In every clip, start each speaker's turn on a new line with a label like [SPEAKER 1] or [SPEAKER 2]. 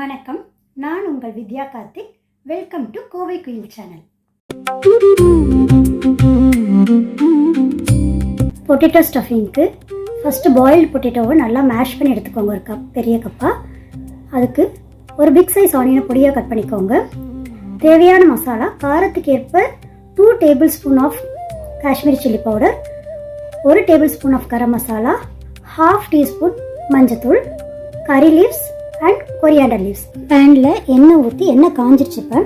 [SPEAKER 1] வணக்கம், நான் உங்கள் வித்யா கார்த்திக். வெல்கம் டு கோவை குயில் சேனல். பொட்டேட்டோ ஸ்டஃபிங்க்கு ஃபஸ்ட்டு பாயில்டு பொட்டேட்டோவை நல்லா மேஷ் பண்ணி எடுத்துக்கோங்க. ஒரு கப், பெரிய கப்பாக. அதுக்கு ஒரு பிக் சைஸ் ஆனியனை பொடியாக கட் பண்ணிக்கோங்க. தேவையான மசாலா காரத்துக்கு ஏற்ப 2 tablespoon of Kashmiri chilli powder, 1 tablespoon of garam masala, 1/2 teaspoon மஞ்சத்தூள், curry leaves and coriander leaves. பேனில் எண்ணெய் ஊற்றி எண்ணெய் காஞ்சிருச்சு. இப்போ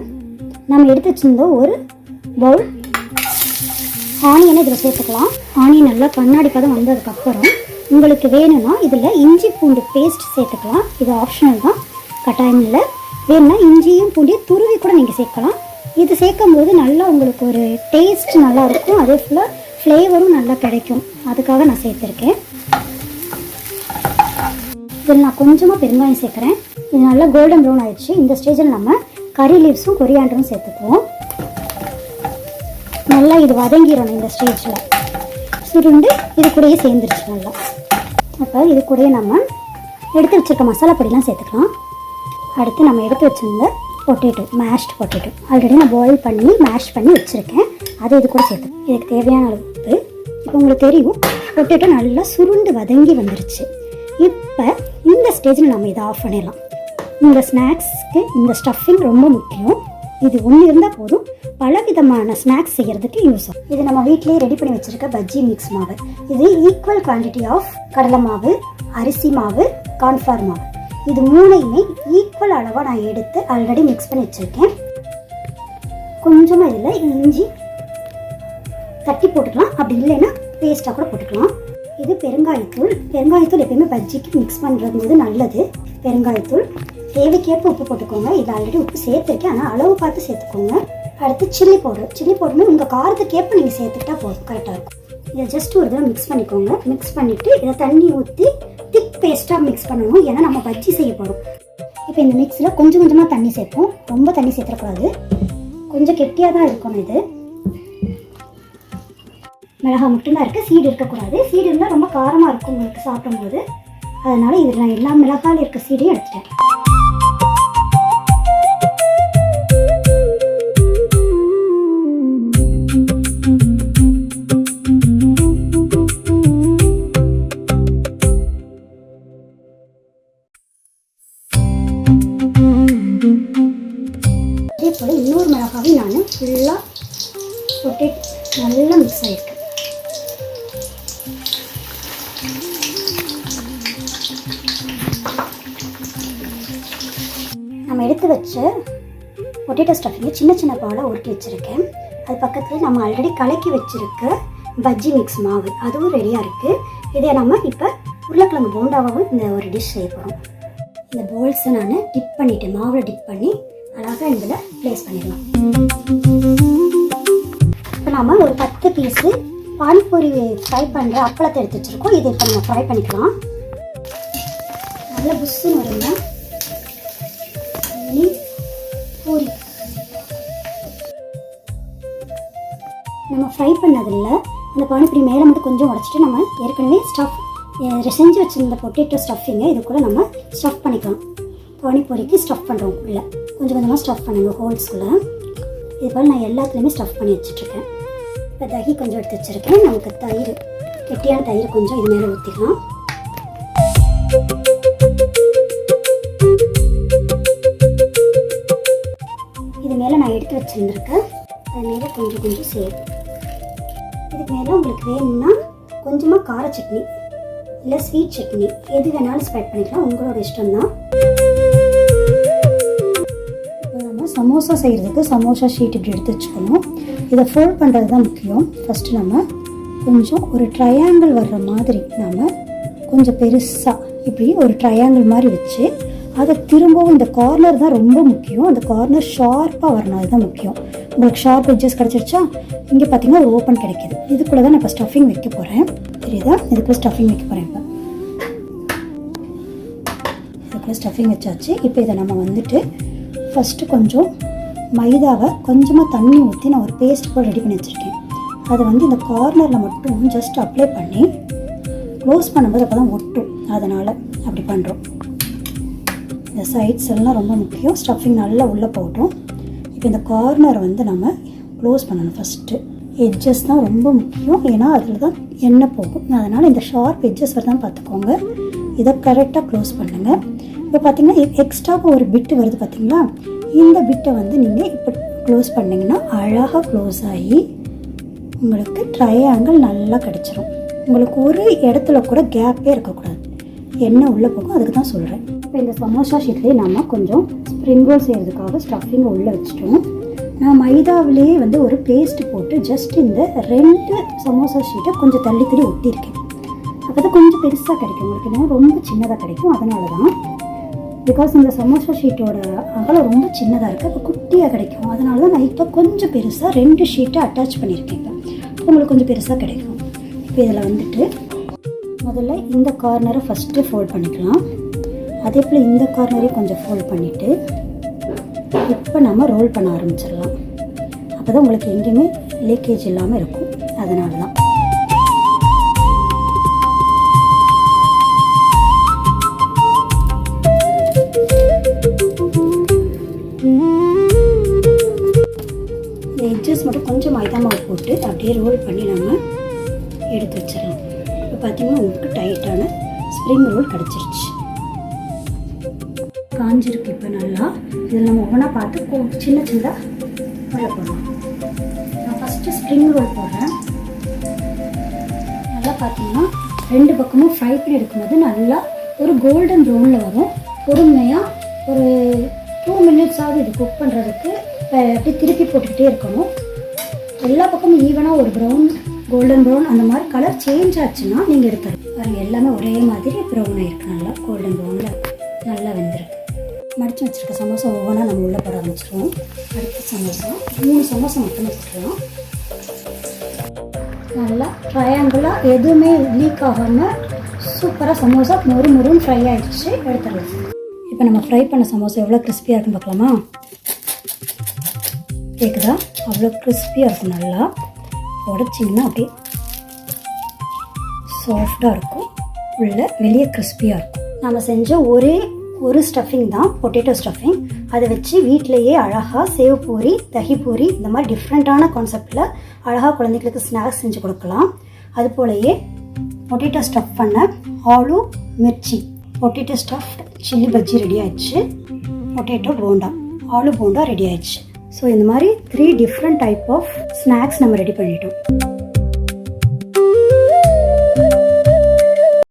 [SPEAKER 1] நம்ம எடுத்து வச்சுருந்த ஒரு பவுல் ஆனியனை இதில் சேர்த்துக்கலாம். ஆனியன் நல்லா கண்ணாடி பதம் வந்ததுக்கப்புறம் உங்களுக்கு வேணும்னா இதில் இஞ்சி பூண்டு பேஸ்ட் சேர்த்துக்கலாம். இது ஆப்ஷனல் தான், கட்டாயம் இல்லை. வேணும்னா இஞ்சியும் பூண்டையும் துருவி கூட நீங்கள் சேர்க்கலாம். இது சேர்க்கும் போது நல்லா உங்களுக்கு ஒரு டேஸ்ட் நல்லா இருக்கும், அதே போல் ஃப்ளேவரும் நல்லா கிடைக்கும். அதுக்காக நான் சேர்த்துருக்கேன். இதில் நான் கொஞ்சமாக பெருங்காயம் சேர்க்குறேன். இது நல்லா கோல்டன் ப்ரௌன் ஆயிடுச்சு. இந்த ஸ்டேஜில் நம்ம கறி லீவ்ஸும் கொரியாண்டரும் சேர்த்துக்குவோம். நல்லா இது வதங்கிடணும். இந்த ஸ்டேஜில் சுருண்டு இது கூடயே சேர்ந்துருச்சு நல்லா. அப்போ இது கூடயே நம்ம எடுத்து வச்சுருக்க மசாலா பொடிலாம் சேர்த்துக்கலாம். அடுத்து நம்ம எடுத்து வச்சுருந்த பொட்டேட்டோ, மேஷ்டு பொட்டேட்டோ ஆல்ரெடி நான் பாயில் பண்ணி மேஷ் பண்ணி வச்சுருக்கேன். அதை இது கூட சேர்த்து இதுக்கு தேவையான அளவு உப்பு. இப்போ உங்களுக்கு தெரியும், பொட்டேட்டோ நல்லா சுருண்டு வதங்கி வந்துருச்சு. இப்போ இந்த ஸ்டேஜில் நம்ம இதை ஆஃப் பண்ணிடலாம். இந்த ஸ்நாக்ஸ்க்கு இந்த ஸ்டஃபிங் ரொம்ப முக்கியம். இது ஒன்று இருந்தால் போதும், பலவிதமான ஸ்நாக்ஸ் செய்கிறதுக்கு யூஸ் ஆகும். இது நம்ம வீட்டிலேயே ரெடி பண்ணி வச்சுருக்க பஜ்ஜி மிக்ஸ் மாவு. இது ஈக்குவல் குவான்டிட்டி ஆஃப் கடலை மாவு, அரிசி மாவு, கார்ன்ஃப்ளவர் மாவு, இது மூணையுமே ஈக்குவல் அளவாக நான் எடுத்து ஆல்ரெடி மிக்ஸ் பண்ணி வச்சுருக்கேன். கொஞ்சமாக இதில் இஞ்சி தட்டி போட்டுக்கலாம், அப்படி இல்லைன்னா பேஸ்ட்டாக கூட போட்டுக்கலாம். இது பெருங்காயத்தூள். பெருங்காயத்தூள் எப்பயுமே பஜ்ஜிக்கு மிக்ஸ் பண்ணுறது நல்லது. பெருங்காயத்தூள் தேவைக்கேற்ப உப்பு போட்டுக்கோங்க. இது ஆல்ரெடி உப்பு சேர்த்துருக்கேன், ஆனால் அளவு பார்த்து சேர்த்துக்கோங்க. அடுத்து சில்லி பவுடர். சில்லி பவுடர்னு உங்கள் காரத்துக்கேற்ப நீங்கள் சேர்த்துக்கிட்டா போதும், கரெக்டாக இருக்கும். இதை ஜஸ்ட் ஒரு தடவை மிக்ஸ் பண்ணிக்கோங்க. மிக்ஸ் பண்ணிவிட்டு இதை தண்ணி ஊற்றி திக் பேஸ்ட்டாக மிக்ஸ் பண்ணணும், ஏன்னா நம்ம பஜ்ஜி செய்ய போகிறோம். இப்போ இந்த மிக்ஸில் கொஞ்சம் கொஞ்சமாக தண்ணி சேர்ப்போம். ரொம்ப தண்ணி சேர்த்துக்கூடாது, கொஞ்சம் கெட்டியாக தான் இருக்கணும். இது மிளகா மட்டும்தான் இருக்குது, சீடு இருக்கக்கூடாது. சீடு இருந்தால் ரொம்ப காரமாக இருக்கும் உங்களுக்கு சாப்பிடும்போது. அதனால் இதில் நான் எல்லா மிளகாயில் இருக்க சீடையும் எடுத்துட்டேன். அதே போல் இன்னொரு மிளகாவையும் நான் ஃபுல்லாக போட்டு நல்லா மிக்ஸ் ஆகிருக்கு. நம்ம எடுத்து வச்ச பொட்டேட்டோ ஸ்டஃபிங்கை சின்ன சின்ன பாலாக உருட்டி வச்சுருக்கேன். அது பக்கத்தில் நம்ம ஆல்ரெடி கலக்கி வச்சுருக்க பஜ்ஜி மிக்ஸ் மாவு, அதுவும் ரெடியாக இருக்குது. இதை நம்ம இப்போ உருளைக்கிழங்கு போண்டாவும் இந்த ஒரு டிஷ் செய்ய போகிறோம். இந்த போல்ஸை நான் டிப் பண்ணிவிட்டேன், மாவில் டிப் பண்ணி அழகாக இதில் ப்ளேஸ் பண்ணிடலாம். இப்போ நம்ம ஒரு 10 பீஸு பானிபூரி ஃப்ரை பண்ணுற அப்பளத்தை எடுத்து வச்சுருக்கோம். இதை இப்போ நம்ம ஃப்ரை பண்ணிக்கலாம். நல்லா புஷ்ஷுன்னு வருங்க பூரி. நம்ம ஃப்ரை பண்ணதில்ல அந்த பானிபூரி மேலே மட்டும் கொஞ்சம் உடச்சிட்டு நம்ம ஏற்கனவே செஞ்சு வச்சுருந்த பொட்டேட்டோ ஸ்டஃபிங்கை இது கூட நம்ம ஸ்டஃப் பண்ணிக்கலாம். பானிபூரிக்கு ஸ்டஃப் பண்ணுறோம், இல்லை கொஞ்சம் கொஞ்சமாக ஸ்டஃப் பண்ணுங்க ஹோல்ஸ்குள்ளே. இது போல் நான் எல்லாத்துலேயுமே ஸ்டஃப் பண்ணி வச்சுட்ருக்கேன். இப்போ தகி கொஞ்சம் எடுத்து வச்சுருக்கேன். நமக்கு தயிர், கெட்டியான தயிர் கொஞ்சம் இது மேலே ஊற்றிக்கலாம். இது மேலே நான் எடுத்து வச்சுருந்துருக்கேன், அது மேலே கொஞ்சம் கொஞ்சம் சேர்த்து. இதுக்கு மேலே உங்களுக்கு வேணும்னா கொஞ்சமாக கார சட்னி இல்லை ஸ்வீட் சட்னி எது வேணாலும் ஸ்ப்ரெட் பண்ணிக்கலாம், உங்களோட இஷ்டம்தான். இப்போ நம்ம சமோசா செய்கிறதுக்கு சமோசா ஷீட் இப்படி எடுத்து வச்சுக்கணும். இதை ஃபோல்ட் பண்ணுறது தான் முக்கியம். ஃபஸ்ட்டு நம்ம கொஞ்சம் ஒரு ட்ரையாங்கிள் வர்ற மாதிரி நம்ம கொஞ்சம் பெருசாக இப்படி ஒரு ட்ரையாங்கிள் மாதிரி வச்சு அதை திரும்பவும் இந்த கார்னர் தான் ரொம்ப முக்கியம். அந்த கார்னர் ஷார்ப்பாக வரணும், அதுதான் முக்கியம். உங்களுக்கு ஷார்ப் எட்ஜஸ் கிடச்சிருச்சா, இங்கே பார்த்தீங்கன்னா ஒரு ஓப்பன் கிடைக்கிது. இதுக்குள்ளே தான் நான் இப்போ ஸ்டஃபிங் வைக்க போகிறேன். தெரியுதா? இதுக்குள்ளே ஸ்டஃபிங் வைக்க போகிறேன். இப்போ இதுக்குள்ளே ஸ்டஃபிங் வச்சாச்சு. இப்போ இதை நம்ம வந்துட்டு ஃபஸ்ட்டு கொஞ்சம் மைதாவை கொஞ்சமாக தண்ணி ஊற்றி நான் ஒரு பேஸ்ட் போல் ரெடி பண்ணி வச்சுருக்கேன். அதை வந்து இந்த கார்னரில் மட்டும் ஜஸ்ட் அப்ளை பண்ணி க்ளோஸ் பண்ணும்போது அப்போ தான் ஒட்டும், அதனால் அப்படி பண்ணுறோம். இந்த சைட்ஸ் எல்லாம் ரொம்ப முக்கியம். ஸ்டஃபிங் நல்லா உள்ளே போட்டோம். இப்போ இந்த கார்னர் வந்து நம்ம க்ளோஸ் பண்ணணும். ஃபஸ்ட்டு எட்ஜஸ் தான் ரொம்ப முக்கியம், ஏன்னா அதில் தான் எண்ணெய் போகும். அதனால் இந்த ஷார்ப் எட்ஜஸ் வரதான் பார்த்துக்கோங்க. இதை கரெக்டாக க்ளோஸ் பண்ணுங்கள். இப்போ பார்த்தீங்கன்னா எக்ஸ்ட்ராவாக ஒரு பிட்டு வருது பார்த்தீங்களா, இந்த பிட்டை வந்து நீங்கள் இப்போ க்ளோஸ் பண்ணிங்கன்னா அழகாக க்ளோஸ் ஆகி உங்களுக்கு ட்ரையாங்கிள் நல்லா கிடச்சிரும். உங்களுக்கு ஒரு இடத்துல கூட கேப்பே இருக்கக்கூடாது, எண்ணெய் உள்ளே போகும். அதுக்கு தான் சொல்கிறேன். இப்போ இந்த சமோசா ஷீட்லேயே நம்ம கொஞ்சம் ஸ்ப்ரிங் ரோல் செய்கிறதுக்காக ஸ்டஃபிங்கை உள்ளே வச்சுட்டோம். நான் மைதாவிலேயே வந்து ஒரு பேஸ்ட்டு போட்டு ஜஸ்ட் இந்த 2 சமோசா ஷீட்டை கொஞ்சம் தள்ளி ஒட்டியிருக்கேன். அப்போ தான் கொஞ்சம் பெருசாக கிடைக்கும் உங்களுக்கு, ஏன்னா ரொம்ப சின்னதாக கிடைக்கும். அதனால தான், பிகாஸ் இந்த சமோசா ஷீட்டோட அகலம் ரொம்ப சின்னதாக இருக்குது, அப்போ குட்டியாக கிடைக்கும். அதனால தான் நான் இப்போ கொஞ்சம் பெருசாக 2 ஷீட்டை அட்டாச் பண்ணியிருக்கேன். இப்போ உங்களுக்கு கொஞ்சம் பெருசாக கிடைக்கும். இப்போ இதில் வந்துட்டு முதல்ல இந்த கார்னரை ஃபஸ்ட்டு ஃபோல்ட் பண்ணிக்கலாம். அதே போல் இந்த கார்னரையும் கொஞ்சம் ஃபோல்ட் பண்ணிவிட்டு இப்போ நம்ம ரோல் பண்ண ஆரம்பிச்சிடலாம். அப்போ தான் உங்களுக்கு எங்கேயுமே லீக்கேஜ் இல்லாமல் இருக்கும். அதனால தான் இந்த எட்ஜஸ் மட்டும் கொஞ்சம் மைதா மாவு போட்டு அப்படியே ரோல் பண்ணி நம்ம எடுத்து வச்சிடலாம். இப்போ பார்த்தீங்கன்னா உங்களுக்கு டைட்டான ஸ்ப்ரிங் ரோல் கிடச்சிருச்சு. காஞ்சிருக்கு இப்போ நல்லா. இதில் நம்ம ஒவ்வொன்றா பார்த்து சின்ன சின்னதாக உள்ள போடலாம். நான் ஃபஸ்ட்டு ஸ்ப்ரிங் ரோல் போடுறேன். நல்லா பார்த்தீங்கன்னா 2 பக்கமும் ஃப்ரை பண்ணி எடுக்கும்போது நல்லா ஒரு கோல்டன் ப்ரௌனில் வரும். பொறுமையாக ஒரு 2 மினிட்ஸாவது இது குக் பண்ணுறதுக்கு அப்படியே திருப்பி போட்டுக்கிட்டே இருக்கணும். எல்லா பக்கமும் ஈவனாக ஒரு ப்ரௌன், கோல்டன் ப்ரௌன் அந்த மாதிரி கலர் சேஞ்ச் ஆச்சுன்னா நீங்கள் எடுத்துருங்க. பாருங்கள், எல்லாமே ஒரே மாதிரி ப்ரௌன் ஆகிருக்கு. நல்லா கோல்டன் ப்ரௌனில் நல்லா வெந்திருக்கு. மடித்து வச்சுருக்க சமோசா ஒவ்வொன்றா நம்ம உள்ளே போட ஆரம்பிச்சிடுவோம். அடுத்த சமோசா 3 சமோசா மட்டும் வச்சுக்கலாம். நல்லா ட்ரையாங்கிளாக எதுவுமே லீக் ஆகாமல் சூப்பராக சமோசா முறுமுறுன்னு ஃப்ரை ஆகிடுச்சு. எடுத்துடலாம். இப்போ நம்ம ஃப்ரை பண்ண சமோசா எவ்வளோ கிறிஸ்பியாக இருக்குன்னு பார்க்கலாமா? கேட்குதா? அவ்வளோ கிறிஸ்பியாக இருக்கும். நல்லா உடச்சிங்கன்னா அப்படியே சாஃப்டாக இருக்கும், உள்ள வெளியே கிறிஸ்பியாக இருக்கும். நம்ம செஞ்ச ஒரே ஒரு ஸ்டஃபிங் தான் பொட்டேட்டோ ஸ்டஃபிங். அதை வச்சு வீட்டிலையே அழகாக சேவ் பூரி, தஹி பூரி இந்த மாதிரி டிஃப்ரெண்ட்டான கான்செப்டில் அழகாக குழந்தைங்களுக்கு ஸ்நாக்ஸ் செஞ்சு கொடுக்கலாம். அது போலயே பொட்டேட்டோ ஸ்டஃப் பண்ண aloo Mirchi, potato stuffed chilli bajji ready ஆயிடுச்சு. பொட்டேட்டோ போண்டா, ஆலு போண்டா ரெடி ஆயிடுச்சு. ஸோ இந்த மாதிரி 3 டிஃப்ரெண்ட் டைப் ஆஃப் ஸ்நாக்ஸ் நம்ம ரெடி பண்ணிட்டோம்.